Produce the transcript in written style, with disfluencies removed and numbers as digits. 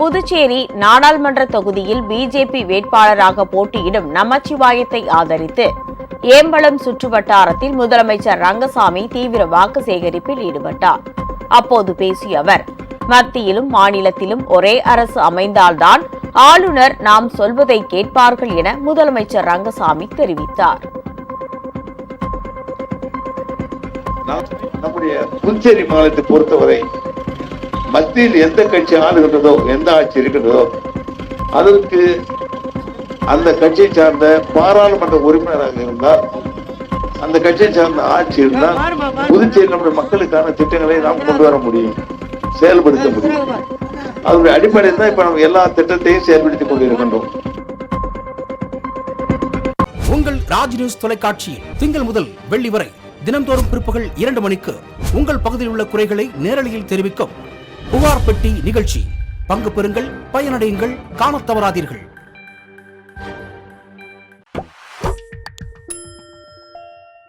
புதுச்சேரி நாடாளுமன்ற தொகுதியில் பிஜேபி வேட்பாளராக போட்டியிடும் நமச்சிவாயத்தை ஆதரித்து ஏம்பலம் சுற்றுவட்டாரத்தில் முதலமைச்சர் ரங்கசாமி தீவிர வாக்கு சேகரிப்பில் ஈடுபட்டார். அப்போது பேசிய அவர், மத்தியிலும் மாநிலத்திலும் ஒரே அரசு அமைந்தால்தான் ஆளுநர் நாம் சொல்வதை கேட்பார்கள் என முதலமைச்சர் ரங்கசாமி தெரிவித்தார். நம்முடைய புதுச்சேரி மாநிலத்தை பொறுத்தவரை மத்தியில் எந்த கட்சி ஆளுகின்றதோ, எந்த ஆட்சி இருக்கின்றதோ, அதற்கு அந்த கட்சியை சார்ந்த பாராளுமன்ற உறுப்பினராக இருந்தால், அந்த கட்சியை சார்ந்த ஆட்சி இருந்தால் புதுச்சேரி நம்முடைய மக்களுக்கான திட்டங்களை நாம் கொண்டு வர முடியும், செயல்படுத்த முடியும். அதனுடைய அடிப்படையில் தான் இப்ப நம்ம எல்லா திட்டத்தையும் செயல்படுத்திக் கொண்டிருக்கின்றோம். உங்கள் ராஜ் நியூஸ் தொலைக்காட்சியில் திங்கள் முதல் வெள்ளி வரை தினந்தோறும் பிற்பகல் 2 மணிக்கு உங்கள் பகுதியில் உள்ள குறைகளை நேரலையில் தெரிவிக்கும் புகார் பெட்டி நிகழ்ச்சி. பங்கு பெறுங்கள், பயனடையுங்கள், காணத் தவறாதீர்கள்.